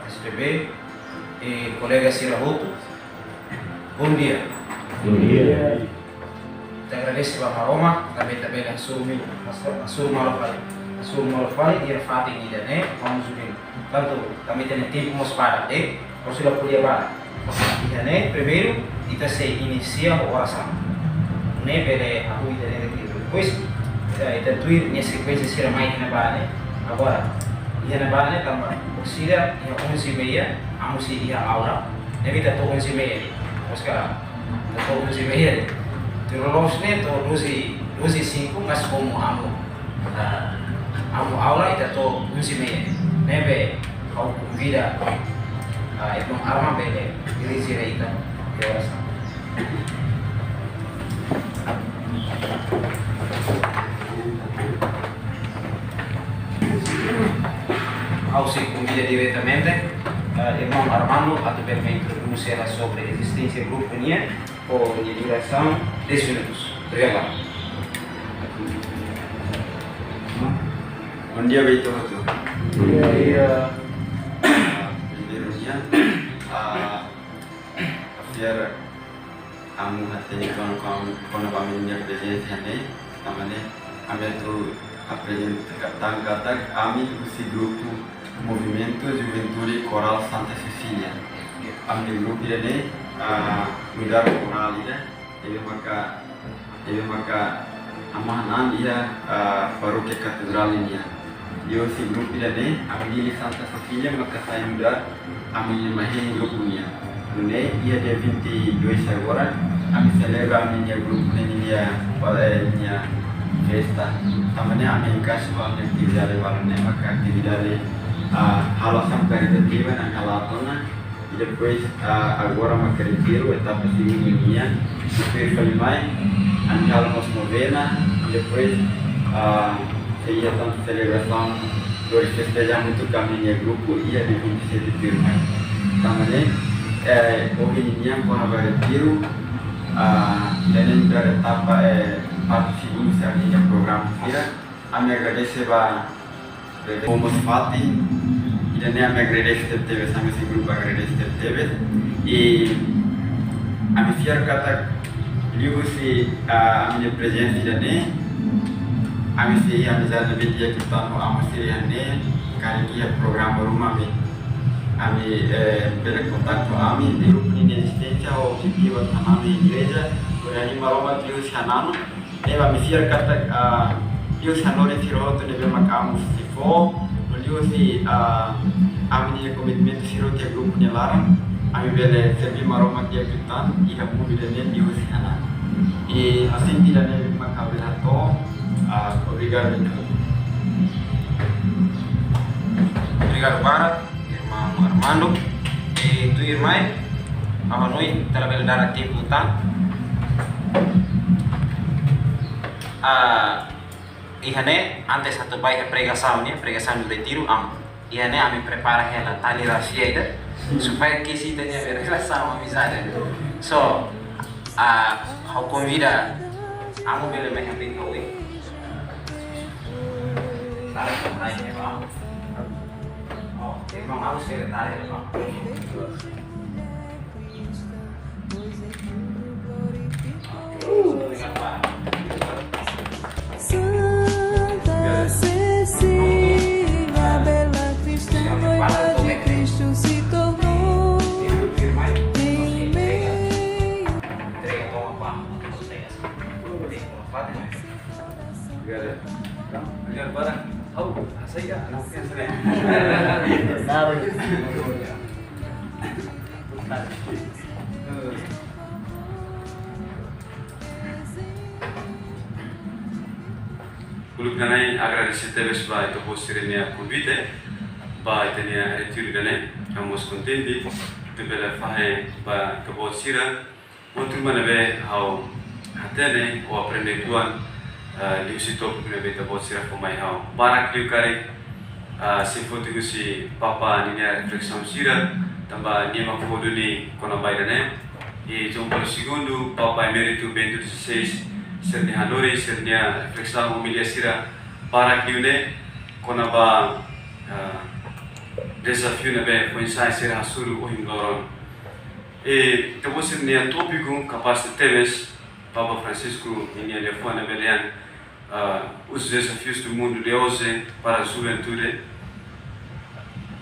SPB e colega Sirahuto. Bom dia. Bom dia. Te agradeço a Roma, também assume malafai e a fata em ida, né? Vamos subir. Tanto também tem tempo mas para, né? Você vai poder para. Né? Primeiro, kita se inicia a oração. Né? Pela a cuida dele depois, kita tuir minha sequência será mais na base. Agora, ia na base também. Sira yang 11:30, amo si dia aula. Jadi kita tahu 11:30. Sekarang, kita tahu 11:30. Terus nih tahu 12:05 mas como amo aula kita tahu 11:30. Nebe kau convida Ibnu Arma bele diri sira kita dewasa. Ao se convida diretamente irmão Armando a também me introduzir sobre a existência do grupo NIA por duração 10 minutos. Obrigado. Bom dia, Beto. Bom dia. Primeiramente, biar kamu hati kono pamilya presença né, tamane kami tu apresentar kami esse grupo Movimento Juventude Coral Santa Cecília. Kami grupo ini mudar coral ini, jadi maka amanan dia paróquia catedral ini. Dia esse grupo ini kami di Santa Cecília maka saya mudar kami mahin grupo ini. Né, dia 22 agora, kami celebra minha grupo minha festa. Também a minha casa a minha atividade valorne maka atividade halasan caritativa na Calatona e depois agora uma retiro etapa seguinte minha depois foi mais andamos novena e depois seria tanta celebração do festejamos muito com a minha grupo e a de 27 de maio. Também hoje em dia quando vai retiro dan da etapa parte seguinte se a minha programa vira a me agradecer a como fati e dan a me agradecer teve sama esse grupo agradecer teve e a me fiar kata liu se a minha presença dan a me se a amizade dia kita no amosiri ane kali dia programa rumah me kami pela contato kami di grupo de existência o objetivo da nossa igreja berani maroma Deus Hanano eva me fiar kata Deus Hanore siroto nebe makamu sifo no Deus amini komitmen siroto ya grupo de larang ami bele servi maroma dia kitan e hamu bidane Deus Hanano e assim tidak nebe makabela to obrigado para Armando e tu irmão a noi trabalhar dar tempo tá ihane antes satu baik pregação do retiro ihane a me prepara ela tali racieda supaya que se tenha relação amizade so ao convida amo bele me happy hoje para também é bom. Irmão, vamos secretário, irmão. Santa Cecília, bela cristã, noiva de Cristo se tornou em meio. Entrega, toma pá, Obrigado para saya Kuluk danai agradecer teves para itu posirnya convite para itenia retiro danai estamos contentes de pela fahe para que posira outro manabe how hatene ou aprender tuan liu si top ne beta bot sira pemai hau barak liu kare si foto ku si papa ni nya refleksão sira tamba ni ma foto ni kona bai dane e jompol segundo papa emérito Bento XVI ser ni hanori ser ni refleksão homilia sira barak liu ne kona ba desafio ne be foi sai sira suru o himloron e te vou ser ni tópico capaz de teves Papa Francisco em telefone avaliando os desafios do mundo de hoje para a juventude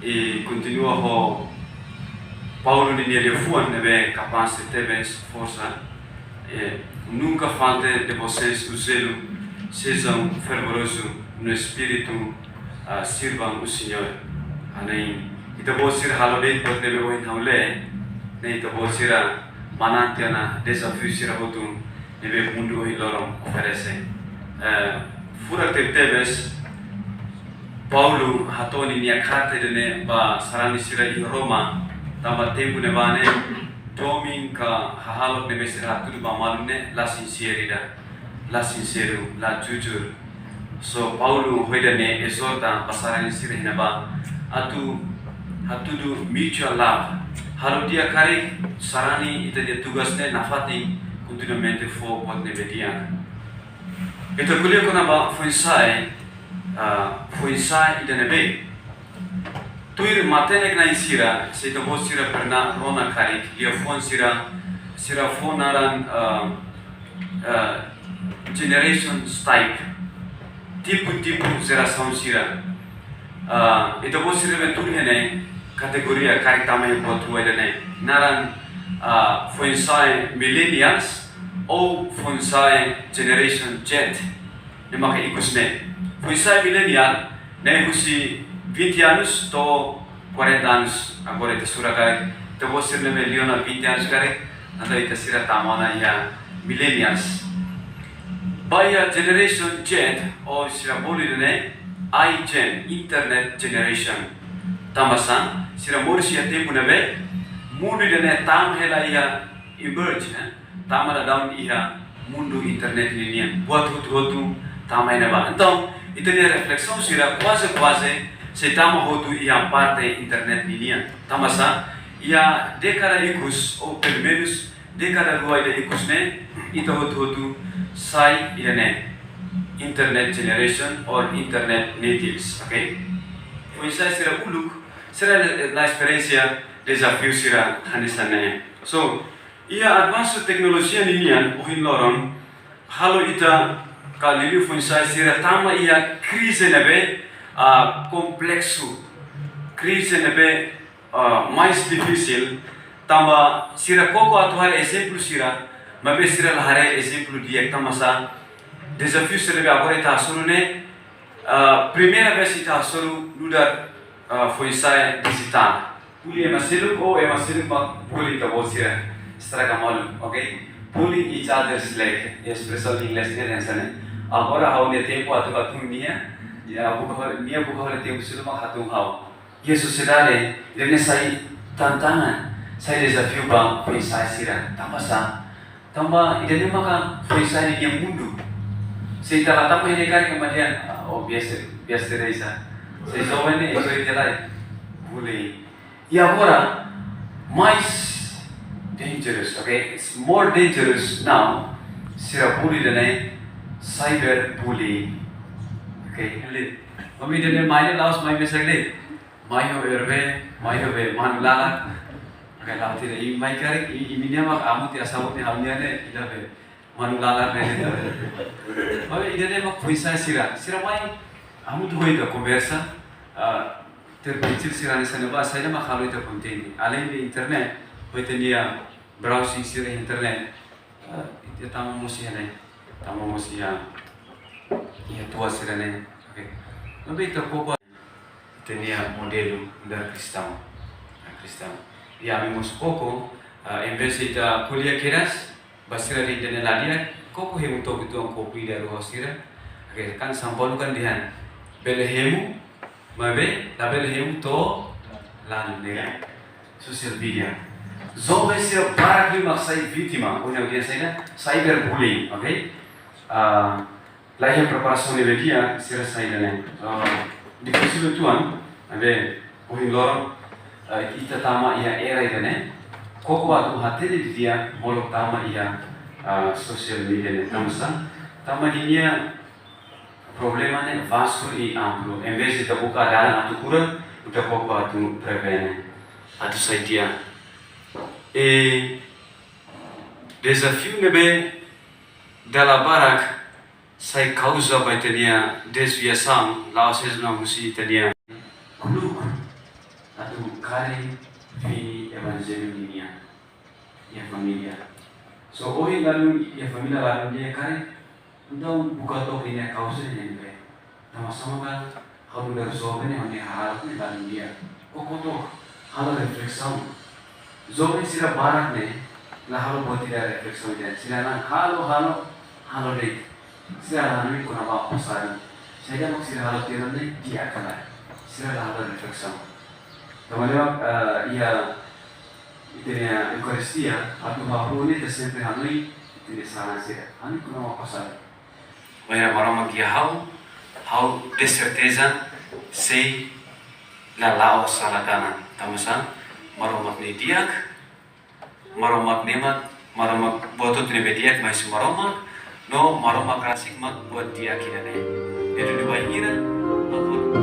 e continua a Paulo em telefone é capaz de ter força e nunca falte de vocês o zelo, sejam fervorosos no espírito, sirvam o Senhor. Amém. Então vou ser halodei por ter o enhaule, nem então vou ser manantiana desafio ser outro nebe mundo hilorong oferece. Fura teves Paulo hatoni nia karte dene ba sarani sira i Roma tamba tempo ne bane domin ka hahalok nebe sira tu ba malune la sinceridade la sincero la jujur so Paulo hoidane exorta pasarani sira hina ba hatudu mutual love halo dia kari sarani ita dia tugasne nafati continuamente for pode nebedian. Então kuliah kona ba foi sai ida nebe. Tuir matenek na isira se to bo sira perna rona kari dia phone sira phone aran generation type tipo geração sira. Itu bo sira bentur hene kategoria kari tamai botu ida ne naran foi sai millennials ou foi sai generation Z ne maka ikus ne foi sai millennial ne husi 20 anos to 40 anos agora ita sura kare to bosir ne miliona 20 anos kare anda ita sira tamana ya millennials baya generation Z ou sira boli ne iGen internet generation tamasan sira morsi ya tempo ne mundo ne tam hela ya emerge tamara down iha mundo internet ini buat hutu tamai neba então itu dia reflexão sira quase se tamo hutu iha parte internet ini tamasa ia dekada ikus ou pelo menos dekada dua ida ikus ne itu hutu sai ida ne internet generation or internet natives okay foi sai sira uluk sira la experiência desafio sira hanisane so ia advance teknologia ninian ohin loron halo ita kalili funsai sira tama ia crise nebe complexo crise nebe mais difícil tamba sira koko atuhar exemplo sira mabe sira lahare exemplo dia tamasa desafio sira be agora ita surune primeira vez ita suru ludar funsai digital puli emasiluk o emasiluk puli ita bosira secara kamal, okay? Pulling each other's leg, expression English ni rasanya. Agora hau ni tempo atu nia, ya buka hal tempo sudah menghatung hau. Ia sociedade, ini saya tantangan, saya desafio bang, foi saya sira, tambah ini maka foi saya ni mundo. Saya telah tambah ini kali kemudian, oh biasa resa. Saya coba ni, itu jalan, boleh. Ya agora mais dangerous, okay? It's more dangerous now. Sira bully than cyber bullying. Okay, kami dene main laos main mesagli. Main overbe, manulala. Okay, laut tidak. I main kari, ini mak amu tiada sabuk ni hamnya ne, ida be manulala ne. Kami dene mak puisa sira main. Amu tu hoi dah conversa. Terpencil sira ni sana bahasa saya mak halu itu konten. Além de internet. Hoje dia browsing sira internet, itu tamu musia ia tua sira ne, okay. Lebih terkoba. Itu dia modelo dari Kristen. Ya memang koko, em vez de kuliah keras, basira di internet ladia, koko hemu to itu ang kopi dari hosira, okay. Kan sampul kan dia, beli hemu, mabe, label hemu to, lan dia, social media. Zombie sira para que maksai vítima, punya dia saya cyberbullying, okay? lahir preparação de dia será saída né difícil tuan abe ohi lor ita tama ia era ida né koko atu hati de dia bolok tama ia social media né tama dinya problema né vasto e amplo em vez de buka dalam atu kurang udah koko atu prevene atu saitia e desafio nebe dalam barak sai causa vai tenia desviação lá vocês não musi tenia kluk atau kare vi evangelho minha e a família so hoje lalu e a família lalu dia kare então buka to punya causa ni be sama-sama kan kalau dari sobe ni hanya harap ni lalu dia kok to hal refleksão zobe sira barak ne lah halo buat tidak refleksão dia sira nang halo deh sira halo kuna apa pasari saya mau sira halo tiran ni dia kana sira halo refleksão teman-teman ia itunya Eukaristia atau bahu ini tersimpan halo ini tidak salah sira halo kuna apa pasari Vai maroma que hau de certeza sei la lao saladana tamusan maromak ni diak maromak nemat maromak botot ni bediak masih maromak no maromak rasik mak buat diak ini nih itu dua ira apun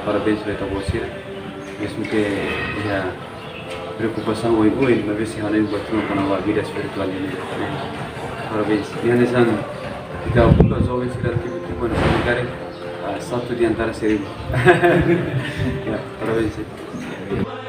Parabéns para você, mesmo que a preocupação hoje, mas se há nem botou para a vida espiritual ini. Parabéns. Yang desan kita buka jauh sekitar tiba-tiba nak mencari satu di antara 1000. Ya, parabéns.